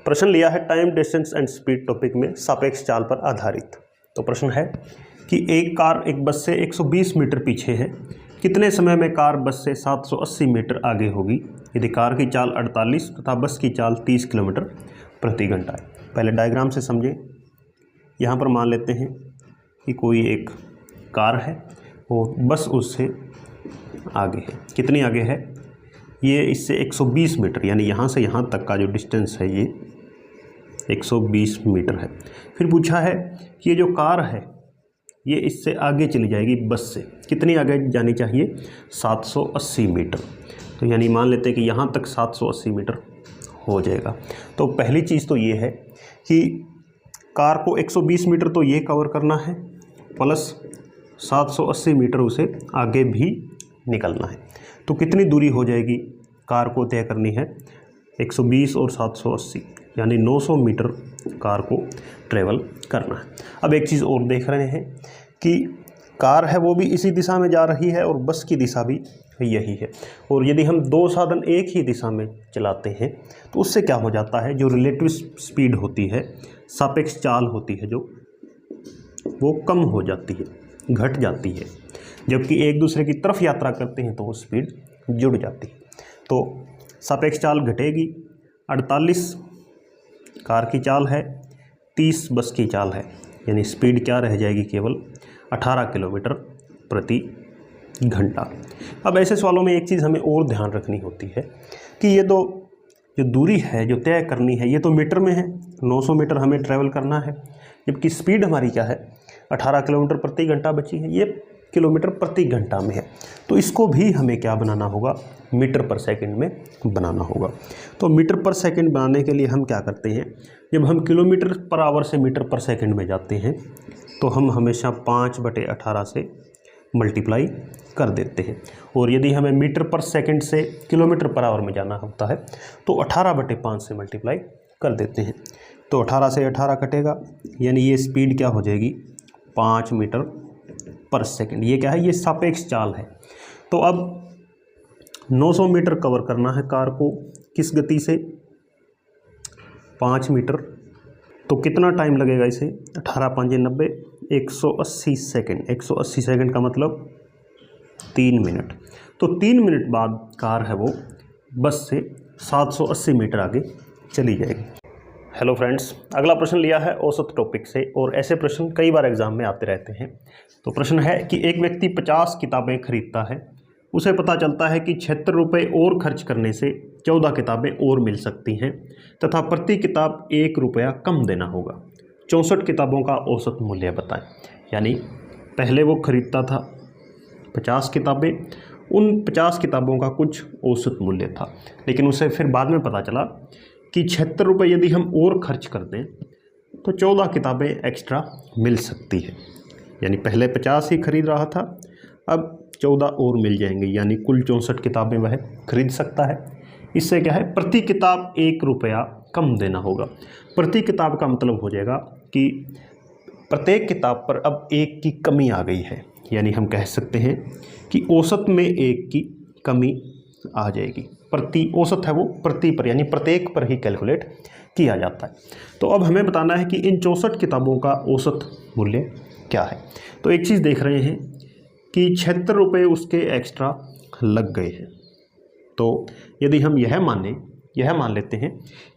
प्रश्न लिया है time distance and speed topic में सापेक्ष चाल पर आधारित। तो प्रश्न है कि एक कार एक बस से 120 मीटर पीछे है, कितने समय में कार बस से 780 मीटर आगे होगी यदि कार की चाल 48 तथा बस की चाल 30 किलोमीटर प्रति घंटा है। पहले डायग्राम से समझें। यहाँ पर मान लेते हैं कि कोई एक कार है और बस उससे आगे है। कितनी आगे है? ये इससे 120 मीटर, यानी यहाँ से यहाँ तक का जो डिस्टेंस है ये 120 मीटर है। फिर पूछा है कि ये जो कार है ये इससे आगे चली जाएगी बस से, कितनी आगे जानी चाहिए? 780 मीटर। तो यानी मान लेते हैं कि यहाँ तक 780 मीटर हो जाएगा। तो पहली चीज़ तो ये है कि कार को 120 मीटर तो ये कवर करना है, प्लस 780 मीटर उसे आगे भी निकलना है। तो कितनी दूरी हो जाएगी कार को तय करनी है? 120 और 780 यानी 900 मीटर कार को ट्रेवल करना है। अब एक चीज़ और देख रहे हैं कि कार है वो भी इसी दिशा में जा रही है और बस की दिशा भी यही है। और यदि हम दो साधन एक ही दिशा में चलाते हैं तो उससे क्या हो जाता है, जो रिलेटिव स्पीड होती है, सापेक्ष चाल होती है जो, वो कम हो जाती है, घट जाती है। जबकि एक दूसरे की तरफ यात्रा करते हैं तो वो स्पीड जुड़ जाती है। तो सापेक्ष चाल घटेगी। 48 कार की चाल है, 30 बस की चाल है, यानी स्पीड क्या रह जाएगी? केवल 18 किलोमीटर प्रति घंटा। अब ऐसे सवालों में एक चीज़ हमें और ध्यान रखनी होती है कि ये तो जो दूरी है जो तय करनी है ये तो मीटर में है, 900 मीटर हमें ट्रैवल करना है, जबकि स्पीड हमारी क्या है? 18 किलोमीटर प्रति घंटा बची है, ये किलोमीटर प्रति घंटा में है। तो इसको भी हमें क्या बनाना होगा? मीटर पर सेकंड में बनाना होगा। तो मीटर पर सेकंड बनाने के लिए हम क्या करते हैं, जब हम किलोमीटर पर आवर से मीटर पर सेकंड में जाते हैं तो हम हमेशा 5/18 से मल्टीप्लाई कर देते हैं। और यदि हमें मीटर पर सेकंड से किलोमीटर पर आवर में जाना होता है तो 18/5 से मल्टीप्लाई कर देते हैं। तो 18 से 18 कटेगा, यानी ये स्पीड क्या हो जाएगी? 5 मीटर पर सेकंड। ये क्या है? ये सापेक्ष चाल है। तो अब 900 मीटर कवर करना है कार को किस गति से? 5 मीटर। तो कितना टाइम लगेगा इसे? 18 5 90, 180 सेकंड। 180 सेकंड का मतलब 3 मिनट। तो 3 मिनट बाद कार है वो बस से 780 मीटर आगे चली जाएगी। हेलो फ्रेंड्स, अगला प्रश्न लिया है औसत टॉपिक से और ऐसे प्रश्न कई बार एग्जाम में आते रहते हैं। तो प्रश्न है कि एक व्यक्ति 50 किताबें खरीदता है, उसे पता चलता है कि 76 रुपये और खर्च करने से 14 किताबें और मिल सकती हैं तथा प्रति किताब 1 रुपया कम देना होगा। 64 किताबों का औसत मूल्य बताएं। यानी पहले वो खरीदता था 50 किताबें, उन 50 किताबों का कुछ औसत मूल्य था, लेकिन उसे फिर बाद में पता चला कि 76 रुपये यदि हम और खर्च कर दें तो 14 किताबें एक्स्ट्रा मिल सकती है। यानी पहले 50 ही खरीद रहा था, अब 14 और मिल जाएंगे, यानी कुल 64 किताबें वह खरीद सकता है। इससे क्या है? प्रति किताब 1 रुपया कम देना होगा। प्रति किताब का मतलब हो जाएगा कि प्रत्येक किताब पर अब 1 की कमी आ गई है, यानी हम कह सकते हैं कि औसत में 1 की कमी आ जाएगी। प्रति औसत है वो प्रति पर, यानी प्रत्येक पर ही कैलकुलेट किया जाता है। तो अब हमें बताना है कि इन 64 किताबों का औसत मूल्य क्या है। तो एक चीज़ देख रहे हैं कि 76 रुपये उसके एक्स्ट्रा लग गए हैं। तो यदि हम यह मान लेते हैं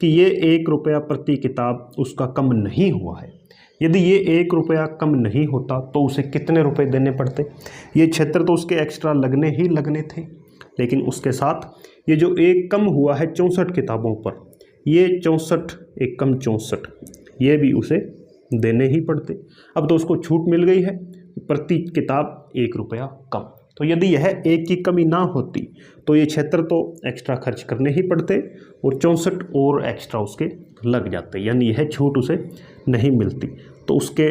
कि ये 1 रुपया प्रति किताब उसका कम नहीं हुआ है, यदि ये 1 रुपया कम नहीं होता तो उसे कितने रुपए देने पड़ते? ये 76 तो उसके एक्स्ट्रा लगने ही लगने थे, लेकिन उसके साथ ये जो 1 कम हुआ है 64 किताबों पर, ये 64 1 कम 64, ये भी उसे देने ही पड़ते। अब तो उसको छूट मिल गई है, प्रति किताब 1 रुपया कम। तो यदि यह 1 की कमी ना होती तो ये 76 तो एक्स्ट्रा खर्च करने ही पड़ते और 64 और एक्स्ट्रा उसके लग जाते, यानी यह छूट उसे नहीं मिलती। तो उसके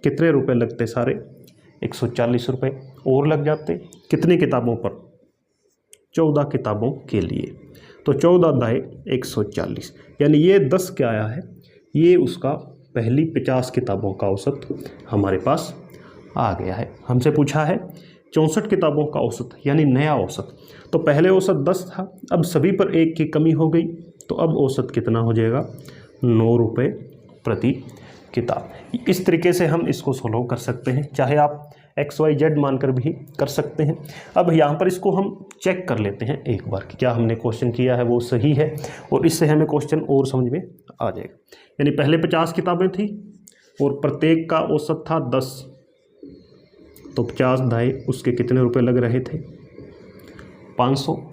कितने रुपए लगते? सारे 140 रुपये और लग जाते। कितनी किताबों पर? 14 किताबों के लिए। तो 14 दाए 140, यानी ये 10 क्या आया है? ये उसका पहली 50 किताबों का औसत हमारे पास आ गया है। हमसे पूछा है 64 किताबों का औसत, यानी नया औसत। तो पहले औसत 10 था, अब सभी पर 1 की कमी हो गई, तो अब औसत कितना हो जाएगा? 9 रुपये प्रति किताब। इस तरीके से हम इसको सोल्व कर सकते हैं, चाहे आप XYZ मानकर भी कर सकते हैं। अब यहाँ पर इसको हम चेक कर लेते हैं एक बार कि क्या हमने क्वेश्चन किया है वो सही है, और इससे हमें क्वेश्चन और समझ में आ जाएगा। यानी पहले 50 किताबें थी और प्रत्येक का औसत था 10, तो 50 ढाई उसके कितने रुपए लग रहे थे? 500।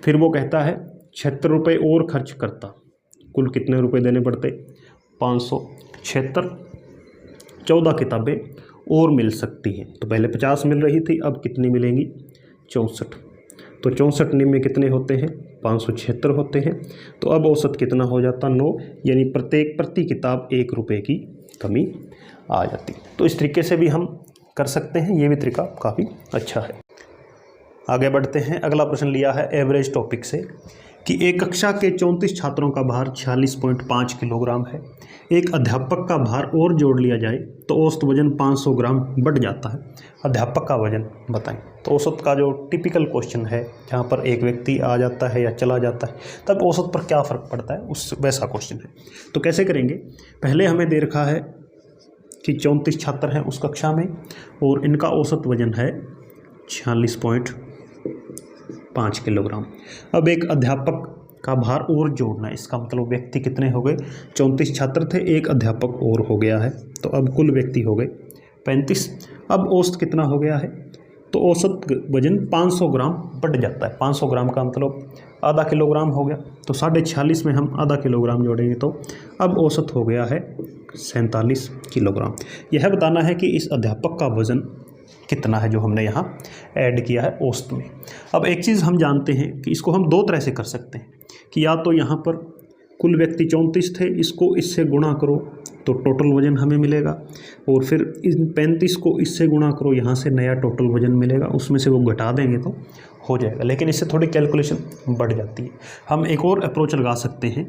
फिर वो कहता है 76 रुपये और खर्च करता, कुल कितने रुपए देने पड़ते? 576। 14 किताबें और मिल सकती हैं। तो पहले 50 मिल रही थी, अब कितनी मिलेंगी? 64। तो 64 में कितने होते हैं? 576 होते हैं। तो अब औसत कितना हो जाता? 9, यानी प्रति किताब 1 रुपये की कमी आ जाती। तो इस तरीके से भी हम कर सकते हैं, ये भी तरीका काफ़ी अच्छा है। आगे बढ़ते हैं। अगला प्रश्न लिया है एवरेज टॉपिक से कि एक कक्षा के 34 छात्रों का भार 46.5 किलोग्राम है। एक अध्यापक का भार और जोड़ लिया जाए तो औसत वजन 500 ग्राम बढ़ जाता है। अध्यापक का वजन बताएं। तो औसत का जो टिपिकल क्वेश्चन है, जहाँ पर एक व्यक्ति आ जाता है या चला जाता है, तब औसत पर क्या फ़र्क पड़ता है, उस वैसा क्वेश्चन है। तो कैसे करेंगे? पहले हमें दे रखा है कि 34 छात्र हैं उस कक्षा में और इनका औसत वजन है 46.5 किलोग्राम। अब एक अध्यापक का भार और जोड़ना है, इसका मतलब व्यक्ति कितने हो गए? 34 छात्र थे, एक अध्यापक और हो गया है, तो अब कुल व्यक्ति हो गए 35। अब औसत कितना हो गया है? तो औसत वजन 500 ग्राम बढ़ जाता है। 500 ग्राम का मतलब आधा किलोग्राम हो गया, तो 46.5 में हम आधा किलोग्राम जोड़ेंगे तो अब औसत हो गया है 47 किलोग्राम। यह बताना है कि इस अध्यापक का वज़न कितना है जो हमने यहाँ ऐड किया है औसत में। अब एक चीज़ हम जानते हैं कि इसको हम दो तरह से कर सकते हैं कि या तो यहाँ पर कुल व्यक्ति 34 थे, इसको इससे गुणा करो तो टोटल वजन हमें मिलेगा, और फिर इन 35 को इससे गुणा करो, यहाँ से नया टोटल वजन मिलेगा, उसमें से वो घटा देंगे तो हो जाएगा। लेकिन इससे थोड़ी कैलकुलेशन बढ़ जाती है। हम एक और अप्रोच लगा सकते हैं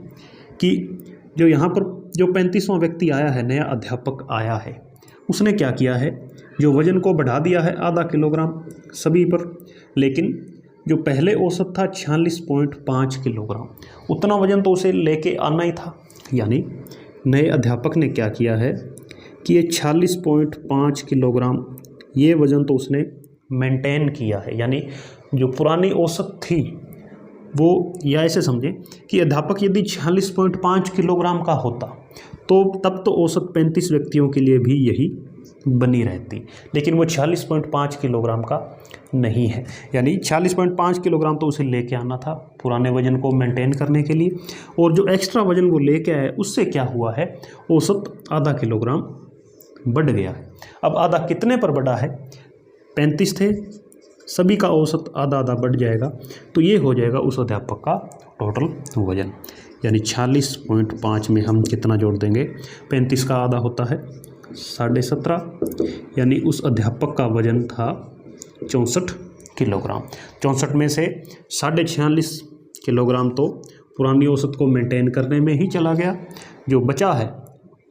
कि जो यहाँ पर जो 35वां व्यक्ति आया है, नया अध्यापक आया है, उसने क्या किया है? जो वज़न को बढ़ा दिया है आधा किलोग्राम सभी पर, लेकिन जो पहले औसत था 46.5 किलोग्राम, उतना वज़न तो उसे लेके आना ही था। यानी नए अध्यापक ने क्या किया है कि ये 46.5 किलोग्राम ये वज़न तो उसने मेंटेन किया है। यानी जो पुरानी औसत थी वो, या ऐसे समझें कि अध्यापक यदि 46.5 किलोग्राम का होता तो तब तो औसत 35 व्यक्तियों के लिए भी यही बनी रहती, लेकिन वो 46.5 किलोग्राम का नहीं है। यानी 46.5 किलोग्राम तो उसे लेके आना था पुराने वजन को मेंटेन करने के लिए, और जो एक्स्ट्रा वजन वो लेके आया उससे क्या हुआ है? औसत आधा किलोग्राम बढ़ गया है। अब आधा कितने पर बढ़ा है? 35 थे, सभी का औसत आधा आधा बढ़ जाएगा, तो ये हो जाएगा उस अध्यापक का टोटल वजन। यानी 46.5 में हम कितना जोड़ देंगे? 35 का आधा होता है 17.5, यानी उस अध्यापक का वजन था 64 किलोग्राम। 64 में से 46.5 किलोग्राम तो पुरानी औसत को मेंटेन करने में ही चला गया, जो बचा है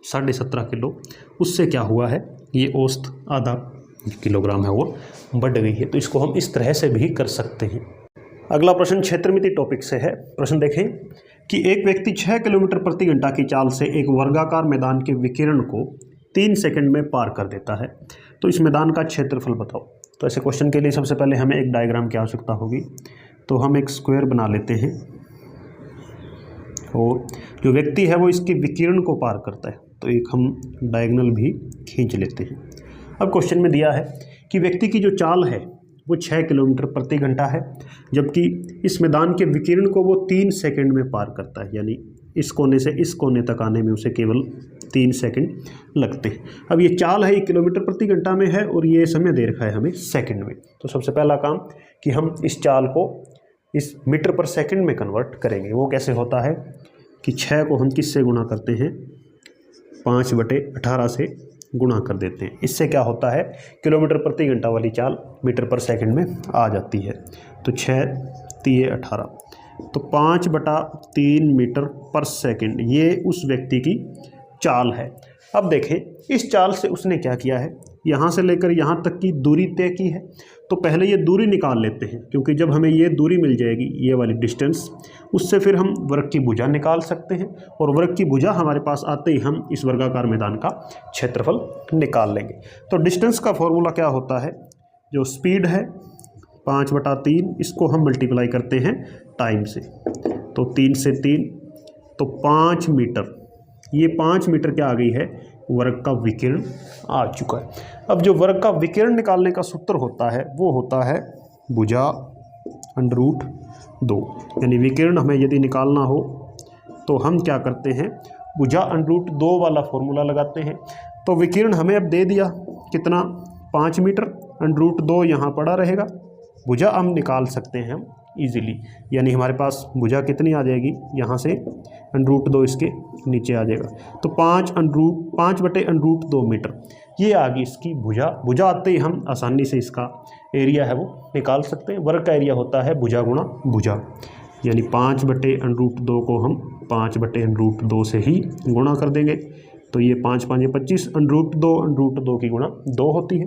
17.5 किलो, उससे क्या हुआ है? ये औसत आधा किलोग्राम है वो बढ़ गई है। तो इसको हम इस तरह से भी कर सकते हैं। अगला प्रश्न क्षेत्रमिति टॉपिक से है। प्रश्न देखें कि एक व्यक्ति 6 किलोमीटर प्रति घंटा की चाल से एक वर्गाकार मैदान के विकिरण को 3 सेकंड में पार कर देता है, तो इस मैदान का क्षेत्रफल बताओ। तो ऐसे क्वेश्चन के लिए सबसे पहले हमें एक डायग्राम की आवश्यकता होगी। तो हम एक स्क्वायर बना लेते हैं और जो व्यक्ति है वो इसके विकिरण को पार करता है, तो एक हम डायगोनल भी खींच लेते हैं। अब क्वेश्चन में दिया है कि व्यक्ति की जो चाल है वो 6 किलोमीटर प्रति घंटा है, जबकि इस मैदान के विकिरण को वो 3 सेकंड में पार करता है। यानी इस कोने से इस कोने तक आने में उसे केवल 3 सेकंड लगते हैं। अब ये चाल है 1 किलोमीटर प्रति घंटा में है और ये समय दे रखा है हमें सेकंड में। तो सबसे पहला काम कि हम इस चाल को इस मीटर पर सेकंड में कन्वर्ट करेंगे। वो कैसे होता है कि 6 को हम किससे गुणा करते हैं? 5/18 से गुणा कर देते हैं। इससे क्या होता है? किलोमीटर प्रति घंटा वाली चाल मीटर पर सेकंड में आ जाती है। तो 6 3 18, तो 5/3 मीटर पर सेकंड ये उस व्यक्ति की चाल है। अब देखें इस चाल से उसने क्या किया है? यहाँ से लेकर यहाँ तक की दूरी तय की है। तो पहले ये दूरी निकाल लेते हैं, क्योंकि जब हमें ये दूरी मिल जाएगी, ये वाली डिस्टेंस, उससे फिर हम वर्ग की भुजा निकाल सकते हैं, और वर्ग की भुजा हमारे पास आते ही हम इस वर्गाकार मैदान का क्षेत्रफल निकाल लेंगे। तो डिस्टेंस का फॉर्मूला क्या होता है, जो स्पीड है 5/3, इसको हम मल्टीप्लाई करते हैं टाइम से, तो 3 से 3 तो 5 मीटर, ये 5 मीटर क्या आ गई है, वर्ग का विकिरण आ चुका है। अब जो वर्ग का विकिरण निकालने का सूत्र होता है वो होता है भुजा √2, यानी विकिरण हमें यदि निकालना हो तो हम क्या करते हैं, भुजा √2 वाला फॉर्मूला लगाते हैं। तो विकिरण हमें अब दे दिया कितना, 5 मीटर, √2 यहाँ पड़ा रहेगा, भुजा हम निकाल सकते हैं हम इजीली, यानी हमारे पास भुजा कितनी आ जाएगी, यहाँ से √2 इसके नीचे आ जाएगा, तो 5/√2 मीटर ये आ गई इसकी भुजा। भुजा आते ही हम आसानी से इसका एरिया है वो निकाल सकते हैं। वर्ग का एरिया होता है भुजा गुणा भुजा, यानी 5/√2 को हम 5/√2 से ही गुणा कर देंगे, तो ये 5 5 25, √2 की गुणा 2 होती है,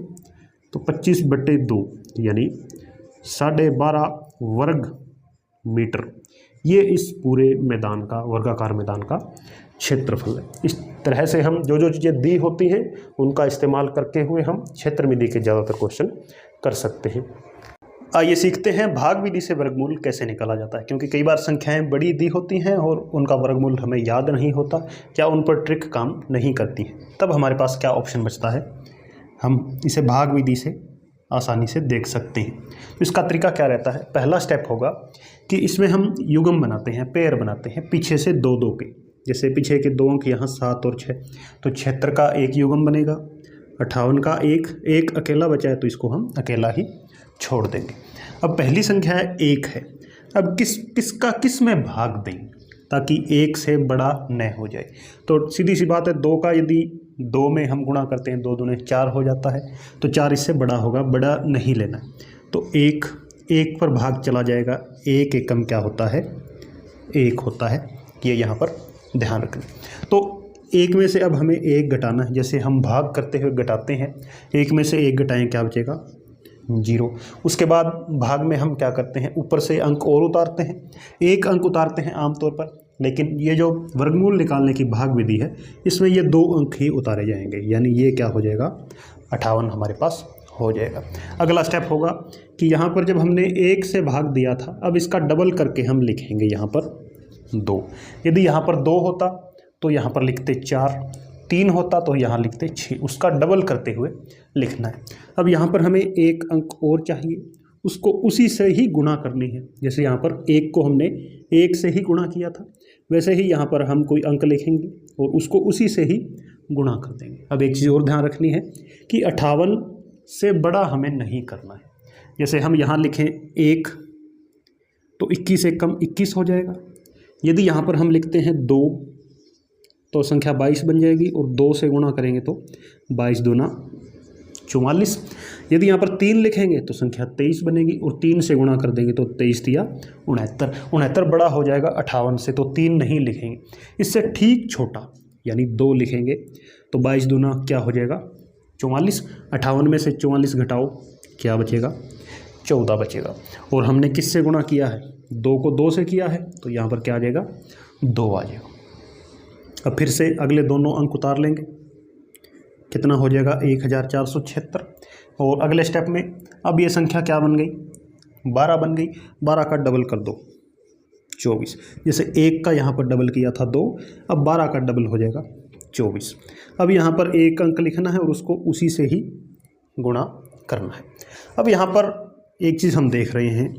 तो 25/2 यानी 12.5 वर्ग मीटर, ये इस पूरे मैदान का, वर्गाकार मैदान का क्षेत्रफल है। इस तरह से हम जो जो चीज़ें दी होती हैं उनका इस्तेमाल करके हुए हम क्षेत्र विधि के ज़्यादातर क्वेश्चन कर सकते हैं। आइए सीखते हैं भाग विधि से वर्गमूल कैसे निकाला जाता है, क्योंकि कई बार संख्याएं बड़ी दी होती हैं और उनका वर्गमूल हमें याद नहीं होता, क्या उन पर ट्रिक काम नहीं करती है, तब हमारे पास क्या ऑप्शन बचता है, हम इसे भाग विधि से आसानी से देख सकते हैं। तो इसका तरीका क्या रहता है, पहला स्टेप होगा कि इसमें हम युग्म बनाते हैं, पेयर बनाते हैं पीछे से 2-2 के, जैसे पीछे के 2 अंक यहाँ 7 और 6, तो 76 का एक युग्म बनेगा, 58 का एक अकेला बचा है तो इसको हम अकेला ही छोड़ देंगे। अब पहली संख्या है 1 है, अब किस में भाग दें ताकि 1 से बड़ा न हो जाए, तो सीधी सी बात है 2 का यदि 2 में हम गुणा करते हैं, 2 दूने 4 हो जाता है, तो 4 इससे बड़ा होगा, बड़ा नहीं लेना है, तो 1 पर भाग चला जाएगा, 1 एकम क्या होता है, 1 होता है, ये यहाँ पर ध्यान रखना। तो 1 में से अब हमें 1 घटाना है, जैसे हम भाग करते हुए घटाते हैं, 1 में से 1 घटाएं क्या बचेगा, 0। उसके बाद भाग में हम क्या करते हैं, ऊपर से अंक और उतारते हैं, 1 अंक उतारते हैं आमतौर पर, लेकिन ये जो वर्गमूल निकालने की भाग विधि है इसमें ये 2 अंक ही उतारे जाएंगे, यानी ये क्या हो जाएगा, 58 हमारे पास हो जाएगा। अगला स्टेप होगा कि यहाँ पर जब हमने 1 से भाग दिया था, अब इसका डबल करके हम लिखेंगे यहाँ पर 2, यदि यहाँ पर 2 होता तो यहाँ पर लिखते 4, 3 होता तो यहाँ लिखते 6, उसका डबल करते हुए लिखना है। अब यहाँ पर हमें 1 अंक और चाहिए, उसको उसी से ही गुणा करनी है, जैसे यहाँ पर 1 को हमने 1 से ही गुणा किया था, वैसे ही यहाँ पर हम कोई अंक लिखेंगे और उसको उसी से ही गुणा कर देंगे। अब एक चीज़ और ध्यान रखनी है कि 58 से बड़ा हमें नहीं करना है, जैसे हम यहाँ लिखें 1 तो 21 से कम 21 हो जाएगा, यदि यहाँ पर हम लिखते हैं 2 तो संख्या 22 बन जाएगी, और 2 से गुणा करेंगे तो 22 दूना 44, यदि यहाँ पर 3 लिखेंगे तो संख्या 23 बनेगी, और 3 से गुणा कर देंगे तो 23 दिया 69 बड़ा हो जाएगा 58 से, तो 3 नहीं लिखेंगे, इससे ठीक छोटा यानी 2 लिखेंगे, तो 22 दूना क्या हो जाएगा 44, 58 में से 44 घटाओ क्या बचेगा, 14 बचेगा, और हमने किससे गुणा किया है, 2 को 2 से किया है, तो यहाँ पर क्या आ जाएगा 2 आ जाएगा। अब फिर से अगले दोनों अंक उतार लेंगे, कितना हो जाएगा 1476, और अगले स्टेप में अब ये संख्या क्या बन गई, 12 बन गई, 12 का डबल कर दो 24, जैसे 1 का यहाँ पर डबल किया था 2, अब 12 का डबल हो जाएगा 24। अब यहाँ पर 1 अंक लिखना है और उसको उसी से ही गुणा करना है। अब यहाँ पर एक चीज़ हम देख रहे हैं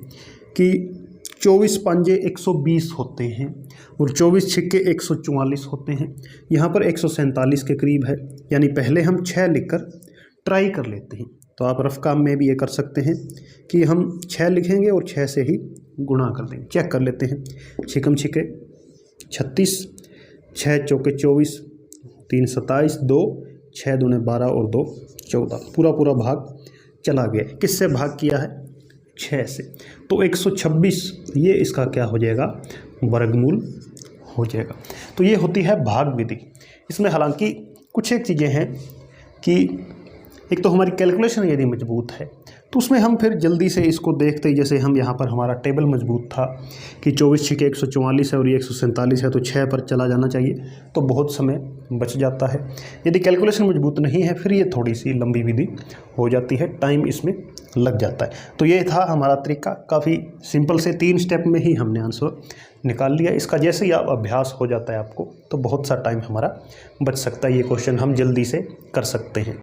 कि 24 पंजे 120 होते हैं और 24 छिक्के 144 होते हैं, यहाँ पर 147 के करीब है, यानी पहले हम 6 लिखकर ट्राई कर लेते हैं। तो आप रफ काम में भी ये कर सकते हैं कि हम 6 लिखेंगे और 6 से ही गुणा कर देंगे। चेक कर लेते हैं, छिकम छिके 36, 6 चौके 24, 3 27, 2 6 दूने 12 और 2 14, पूरा भाग चला गया। किससे भाग किया है, 6 से, तो 126 ये इसका क्या हो जाएगा, वर्गमूल हो जाएगा। तो ये होती है भाग विधि। इसमें हालांकि कुछ एक चीज़ें हैं कि एक तो हमारी कैलकुलेशन यदि मजबूत है तो उसमें हम फिर जल्दी से इसको देखते ही, जैसे हम यहाँ पर हमारा टेबल मजबूत था कि 24 छिके 144 है और ये 147 है तो 6 पर चला जाना चाहिए, तो बहुत समय बच जाता है। यदि कैलकुलेशन मजबूत नहीं है फिर ये थोड़ी सी लंबी विधि हो जाती है, टाइम इसमें लग जाता है। तो ये था हमारा तरीका, काफ़ी सिंपल से 3 स्टेप में ही हमने आंसर निकाल लिया। इसका जैसे ही आप अभ्यास हो जाता है आपको, तो बहुत सा टाइम हमारा बच सकता है, ये क्वेश्चन हम जल्दी से कर सकते हैं।